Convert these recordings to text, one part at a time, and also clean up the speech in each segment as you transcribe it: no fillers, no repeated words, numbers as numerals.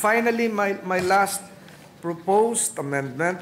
finally, my last proposed amendment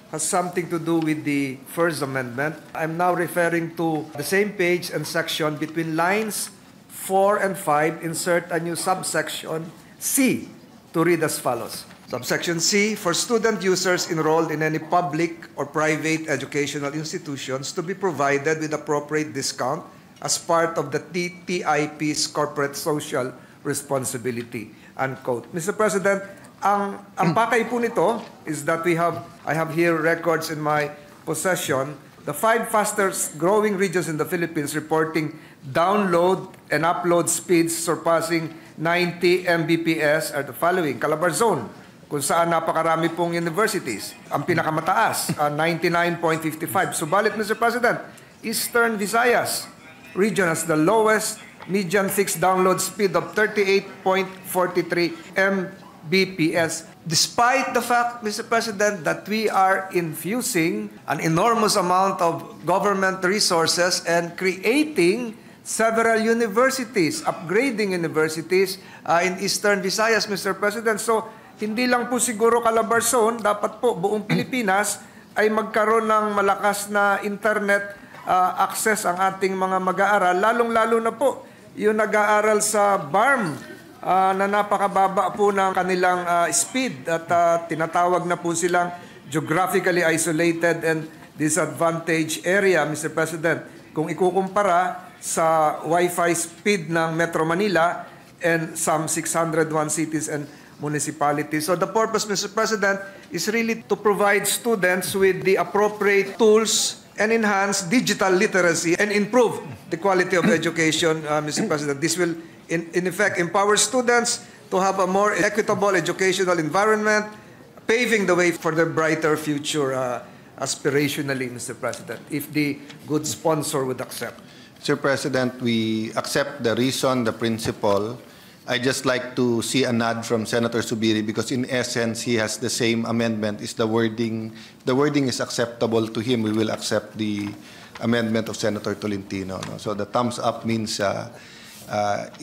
has something to do with the first amendment. I'm now referring to the same page and section between lines 4 and 5, insert a new subsection C to read as follows. Subsection C, for student users enrolled in any public or private educational institutions to be provided with appropriate discount as part of the TTIP's corporate social responsibility, unquote. Mr. President, ang pakay po nito is that I have here records in my possession, the 5 fastest growing regions in the Philippines reporting download and upload speeds surpassing 90 Mbps are the following. Calabarzon, kung saan napakarami pong universities. Ang pinakamataas, 99.55. Subalit, Mr. President, Eastern Visayas region has the lowest median fixed download speed of 38.43 Mbps. Despite the fact, Mr. President, that we are infusing an enormous amount of government resources and creating several universities, upgrading universities in Eastern Visayas, Mr. President. So, hindi lang po siguro Calabarzon, dapat po buong Pilipinas ay magkaroon ng malakas na internet access ang ating mga mag-aaral, lalong-lalo na po yung nag-aaral sa BARM, na napakababa po ng kanilang speed at tinatawag na po silang geographically isolated and disadvantaged area, Mr. President. Kung ikukumpara sa Wi-Fi speed ng Metro Manila and some 601 cities and municipalities. So the purpose, Mr. President, is really to provide students with the appropriate tools and enhance digital literacy and improve the quality of education, Mr. President. This will in effect empower students to have a more equitable educational environment, paving the way for their brighter future aspirationally, Mr. President, if the good sponsor would accept. Sir President, we accept the reason, the principle. I just like to see a nod from Senator Zubiri because in essence he has the same amendment. Is the wording is acceptable to him? We will accept the amendment of Senator Tolentino. No? So the thumbs up means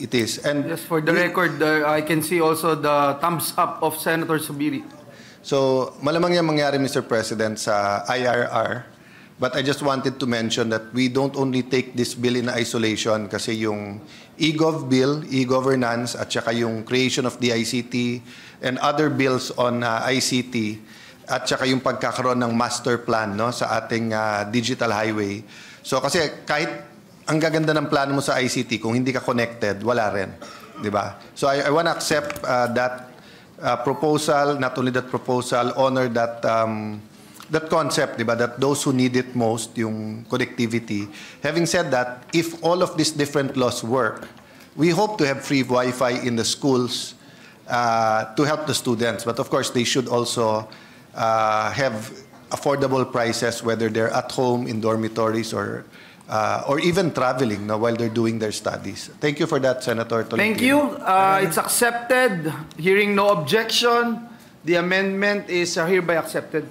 it is. And just for the record, I can see also the thumbs up of Senator Zubiri. So malamang yan mangyari, Mr. President, sa IRR. But I just wanted to mention that we don't only take this bill in isolation kasi yung e-gov bill, e-governance, at saka yung creation of the ICT and other bills on ICT, at saka yung pagkakaroon ng master plan, no, sa ating digital highway. So kasi kahit ang gaganda ng plano mo sa ICT, kung hindi ka connected, wala rin. Diba? So I want to accept that proposal, not only that proposal, honor that that concept, diba, that those who need it most, yung connectivity. Having said that, if all of these different laws work, we hope to have free Wi-Fi in the schools to help the students. But of course, they should also have affordable prices, whether they're at home, in dormitories, or even traveling, no, while they're doing their studies. Thank you for that, Senator Tolentino. Thank you. It's accepted. Hearing no objection, the amendment is hereby accepted.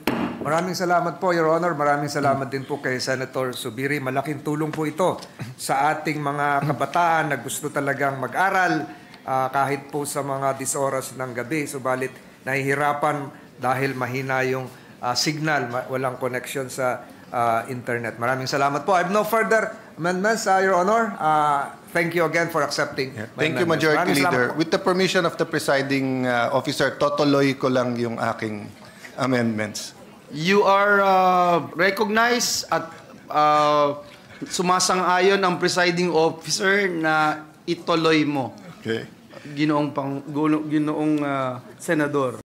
Maraming salamat po, Your Honor. Maraming salamat din po kay Senator Zubiri. Malaking tulong po ito sa ating mga kabataan na gusto talagang mag-aral kahit po sa mga 10 oras ng gabi. Subalit nahihirapan dahil mahina yung signal, walang connection sa internet. Maraming salamat po. I have no further amendments, Your Honor. Thank you again for accepting. Thank you, Majority Leader. With the permission of the presiding officer, totuloy ko lang yung aking amendments. You are recognized at sumasang-ayon ang presiding officer na ituloy mo. Okay. Ginoong Senador.